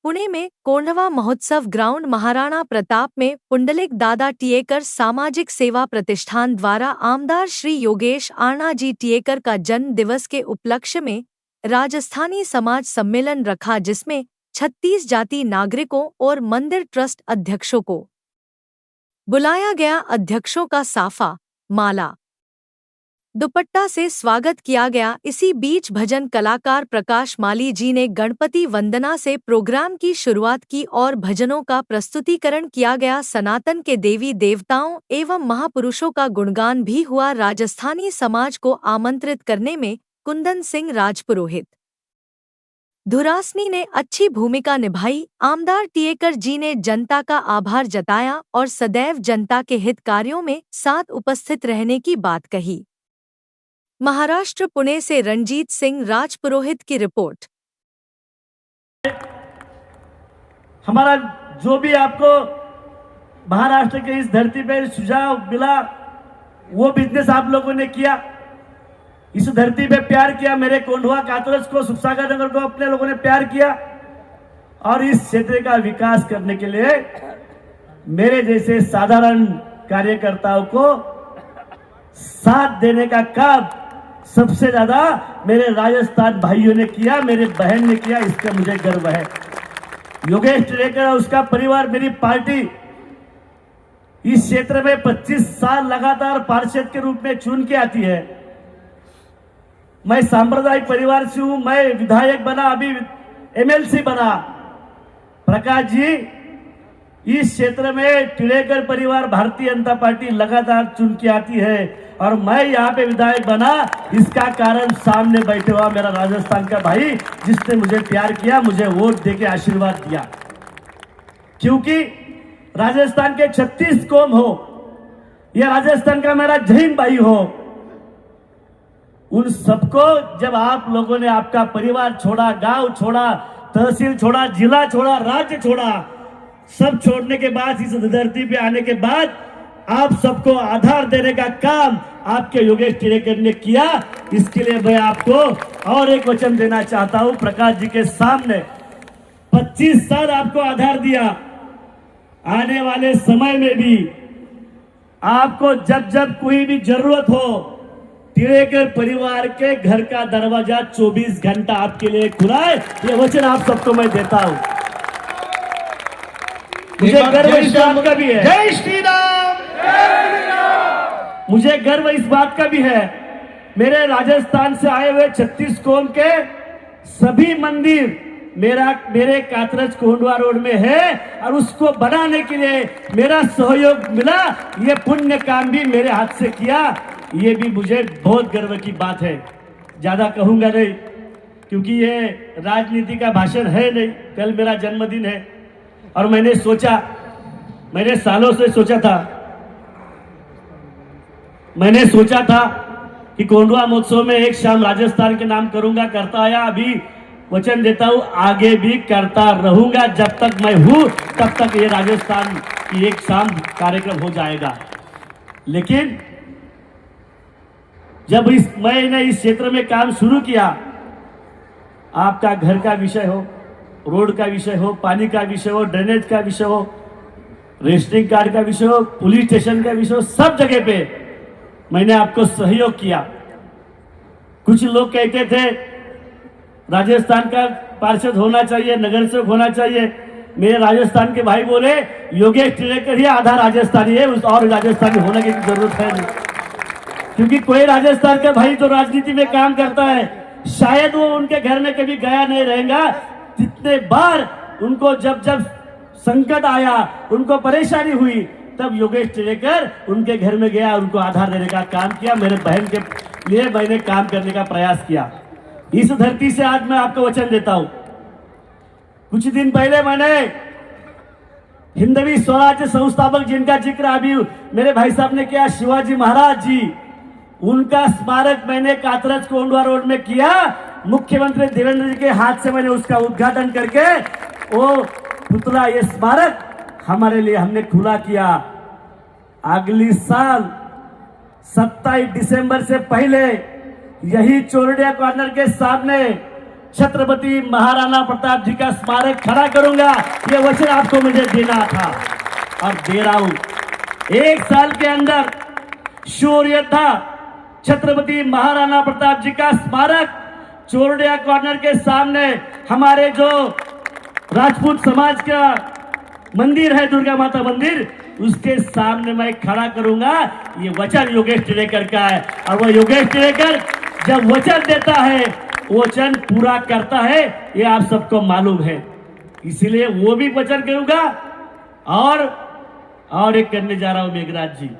पुणे में कोंढवा महोत्सव ग्राउंड महाराणा प्रताप में पुंडलिक दादा टिएकर सामाजिक सेवा प्रतिष्ठान द्वारा आमदार श्री योगेश आरणा जी टिएकर का जन्म दिवस के उपलक्ष्य में राजस्थानी समाज सम्मेलन रखा, जिसमें 36 जाति नागरिकों और मंदिर ट्रस्ट अध्यक्षों को बुलाया गया। अध्यक्षों का साफा, माला, दुपट्टा से स्वागत किया गया। इसी बीच भजन कलाकार प्रकाश माली जी ने गणपति वंदना से प्रोग्राम की शुरुआत की और भजनों का प्रस्तुतिकरण किया गया। सनातन के देवी देवताओं एवं महापुरुषों का गुणगान भी हुआ। राजस्थानी समाज को आमंत्रित करने में कुंदन सिंह राजपुरोहित धुरासनी ने अच्छी भूमिका निभाई। आमदार टिएकर जी ने जनता का आभार जताया और सदैव जनता के हित कार्यों में साथ उपस्थित रहने की बात कही। महाराष्ट्र पुणे से रणजीत सिंह राजपुरोहित की रिपोर्ट। हमारा जो भी आपको महाराष्ट्र के इस धरती पर सुझाव मिला, वो बिजनेस आप लोगों ने किया, इस धरती पे प्यार किया। मेरे कोंढवा कातरस को, सुखसागर नगर को अपने लोगों ने प्यार किया और इस क्षेत्र का विकास करने के लिए मेरे जैसे साधारण कार्यकर्ताओं को साथ देने का काम सबसे ज्यादा मेरे राजस्थान भाइयों ने किया, मेरे बहन ने किया। इसका मुझे गर्व है। योगेश टिएकर और उसका परिवार, मेरी पार्टी इस क्षेत्र में 25 साल लगातार पार्षद के रूप में चुन के आती है। मैं सांप्रदायिक परिवार से हूं, मैं विधायक बना, अभी एमएलसी बना। प्रकाश जी, इस क्षेत्र में टिएकर परिवार भारतीय जनता पार्टी लगातार चुन के आती है और मैं यहाँ पे विधायक बना। इसका कारण सामने बैठे हुआ मेरा राजस्थान का भाई, जिसने मुझे प्यार किया, मुझे वोट देके आशीर्वाद दिया। क्योंकि राजस्थान के 36 कौम हो या राजस्थान का मेरा जैन भाई हो, उन सबको जब आप लोगों ने आपका परिवार छोड़ा, गांव छोड़ा, तहसील छोड़ा, जिला छोड़ा, राज्य छोड़ा, सब छोड़ने के बाद इस धरती पे आने के बाद आप सबको आधार देने का काम आपके योगेश टिएकर ने किया। इसके लिए मैं आपको और एक वचन देना चाहता हूं प्रकाश जी के सामने। 25 साल आपको आधार दिया। आने वाले समय में भी आपको जब जब कोई भी जरूरत हो, टिएकर परिवार के घर का दरवाजा 24 घंटा आपके लिए खुला है। ये वचन आप सबको मैं देता हूं। मुझे गर्व इस बात का भी है। जय श्री राम। मुझे गर्व इस बात का भी है, मेरे राजस्थान से आए हुए 36 कौम के सभी मंदिर मेरे कातरस कोंढवा रोड में है और उसको बनाने के लिए मेरा सहयोग मिला। ये पुण्य काम भी मेरे हाथ से किया। ये भी मुझे बहुत गर्व की बात है। ज्यादा कहूंगा नहीं क्योंकि ये राजनीति का भाषण है नहीं। कल मेरा जन्मदिन है और मैंने सालों से सोचा था कि कोंढवा महोत्सव में एक शाम राजस्थान के नाम करूंगा, करता आया। अभी वचन देता हूं, आगे भी करता रहूंगा। जब तक मैं हूं तब तक ये राजस्थान की एक शाम कार्यक्रम हो जाएगा। लेकिन जब मैंने इस क्षेत्र में काम शुरू किया, आपका घर का विषय हो, रोड का विषय हो, पानी का विषय हो, ड्रेनेज का विषय हो, रेशनिंग कार्ड का विषय हो, पुलिस स्टेशन का विषय हो, सब जगह पे मैंने आपको सहयोग किया। कुछ लोग कहते थे राजस्थान का पार्षद होना चाहिए, नगर सेवक होना चाहिए। मेरे राजस्थान के भाई बोले योगेश टिएकर ही आधा राजस्थानी है, उस और राजस्थानी होने की जरूरत है नहीं। क्योंकि कोई राजस्थान का भाई जो राजनीति में काम करता है, शायद वो उनके घर में कभी गया नहीं रहेगा। जितने बार उनको जब संकट आया, उनको परेशानी हुई, तब योगेश टिएकर उनके घर में गया, उनको आधार देने का काम किया। मेरे बहन के लिए मैंने काम करने का प्रयास किया। इस धरती से आज मैं आपको वचन देता हूं। कुछ दिन पहले मैंने हिंदवी स्वराज्य संस्थापक जिनका जिक्र अभी मेरे भाई साहब ने किया, शिवाजी महाराज जी, उनका स्मारक मैंने कातरस कोंढवा रोड में किया। मुख्यमंत्री देवेंद्र जी के हाथ से मैंने उसका उद्घाटन करके वो पुतला, ये स्मारक हमारे लिए हमने खुला किया। अगली साल 27 दिसंबर से पहले यही चोरडिया कॉर्नर के सामने छत्रपति महाराणा प्रताप जी का स्मारक खड़ा करूंगा। ये वचन आपको मुझे देना था और दे रहा हूं। 1 साल के अंदर शूर योद्धा छत्रपति महाराणा प्रताप जी का स्मारक चोरडिया कॉर्नर के सामने हमारे जो राजपूत समाज का मंदिर है, दुर्गा माता मंदिर, उसके सामने मैं खड़ा करूंगा। ये वचन योगेश टिड़ेकर का है और वह योगेश टिड़ेकर जब वचन देता है वचन पूरा करता है, ये आप सबको मालूम है। इसीलिए वो भी वचन करूंगा और एक करने जा रहा हूं। मेघराज जी,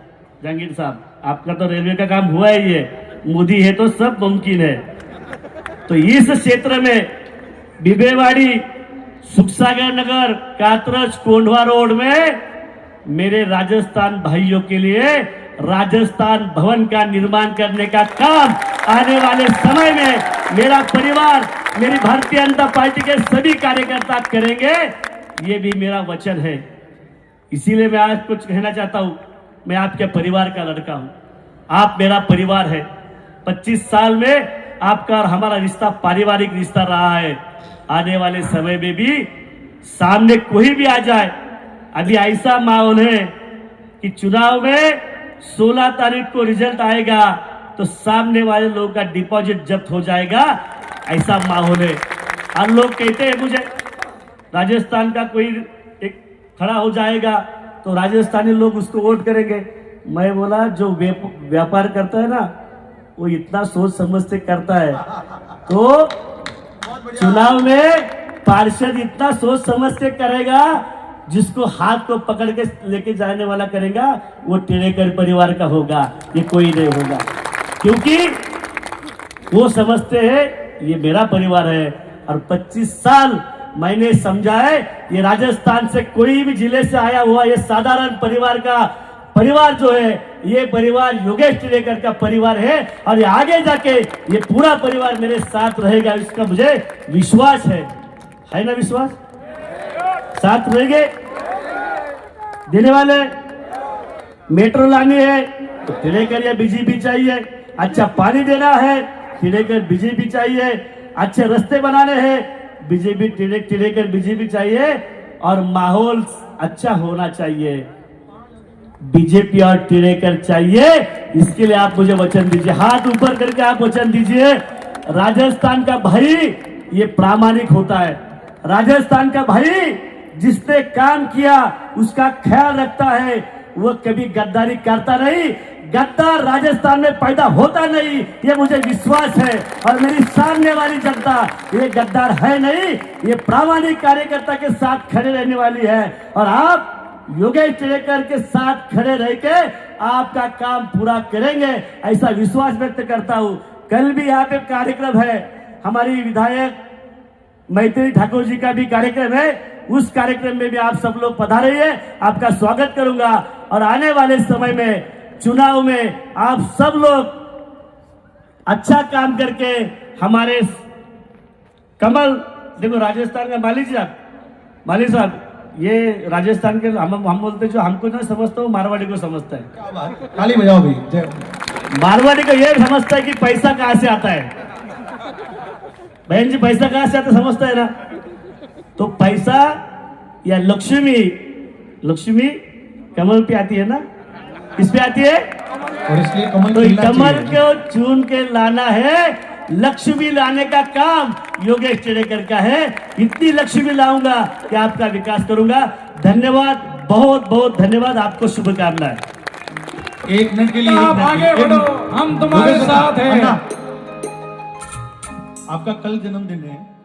जहांगीर साहब, आपका तो रेलवे का काम हुआ ही है, मोदी है तो सब मुमकिन है। तो इस क्षेत्र में बिबेवाड़ी, सुखसागर नगर, कातरज, कोंढवा रोड में मेरे राजस्थान भाइयों के लिए राजस्थान भवन का निर्माण करने का काम आने वाले समय में मेरा परिवार, मेरी भारतीय जनता पार्टी के सभी कार्यकर्ता करेंगे। ये भी मेरा वचन है। इसीलिए मैं आज कुछ कहना चाहता हूं। मैं आपके परिवार का लड़का हूं, आप मेरा परिवार है। 25 साल में आपका और हमारा रिश्ता पारिवारिक रिश्ता रहा है। आने वाले समय में भी सामने कोई भी आ जाए, अभी ऐसा माहौल है कि चुनाव में 16 तारीख को रिजल्ट आएगा तो सामने वाले लोगों का डिपॉजिट जब्त हो जाएगा, ऐसा माहौल है। और लोग कहते हैं मुझे राजस्थान का कोई एक खड़ा हो जाएगा तो राजस्थानी लोग उसको वोट करेंगे। मैं बोला जो व्यापार करता है ना वो इतना सोच समझ से करता है, तो चुनाव में पार्षद इतना सोच समझ से करेगा, जिसको हाथ को पकड़ के लेके जाने वाला करेगा वो टिड़ेकर परिवार का होगा, ये कोई नहीं होगा। क्योंकि वो समझते हैं ये मेरा परिवार है। और 25 साल मैंने समझा है ये राजस्थान से कोई भी जिले से आया हुआ ये साधारण परिवार का परिवार जो है, ये परिवार योगेश टिड़ेकर का परिवार है और ये आगे जाके ये पूरा परिवार मेरे साथ रहेगा, इसका मुझे विश्वास है ना? विश्वास साथ रहेंगे। देने वाले मेट्रो लानी है तो टिड़ेकर या बीजेपी चाहिए, अच्छा पानी देना है टिड़ेकर बीजेपी चाहिए, अच्छे रास्ते बनाने हैं बीजेपी टिड़ेकर बीजेपी चाहिए, और माहौल अच्छा होना चाहिए बीजेपी और टिड़ेकर चाहिए। इसके लिए आप मुझे वचन दीजिए, हाथ ऊपर करके आप वचन दीजिए। राजस्थान का भाई ये प्रामाणिक होता है, राजस्थान का भाई जिसने काम किया उसका ख्याल रखता है, वो कभी गद्दारी करता नहीं। गद्दार राजस्थान में पैदा होता नहीं, ये मुझे विश्वास है। और मेरी सामने वाली जनता ये गद्दार है नहीं, ये प्रामाणिक कार्यकर्ता के साथ खड़े रहने वाली है। और आप योगेश टिड़ेकर के साथ खड़े रह के आपका काम पूरा करेंगे, ऐसा विश्वास व्यक्त करता हूं। कल भी यहाँ पे कार्यक्रम है, हमारी विधायक मैत्री ठाकुर जी का भी कार्यक्रम है, उस कार्यक्रम में भी आप सब लोग पधारिए, आपका स्वागत करूंगा। और आने वाले समय में चुनाव में आप सब लोग अच्छा काम करके हमारे कमल, देखो राजस्थान का माली साहब ये राजस्थान के हम बोलते जो हमको ना समझता हूँ मारवाड़ी को समझता है। ताली बजाओ भाई। मारवाड़ी को ये समझता है कि पैसा कहाँ से आता है। बहन जी पैसा कहाँ से आता समझता है ना? तो पैसा या लक्ष्मी कमल पे आती है ना, किस पे आती है? और इसलिए कमल तो कमल को चुन के लाना है, लक्ष्मी लाने का काम योगेश टिड़ेकर का है। इतनी लक्ष्मी लाऊंगा कि आपका विकास करूंगा। धन्यवाद, बहुत बहुत धन्यवाद, आपको शुभकामनाएं। 1 मिनट के लिए आप आगे बढ़ो, हम तुम्हारे साथ हैं। आपका कल जन्मदिन है।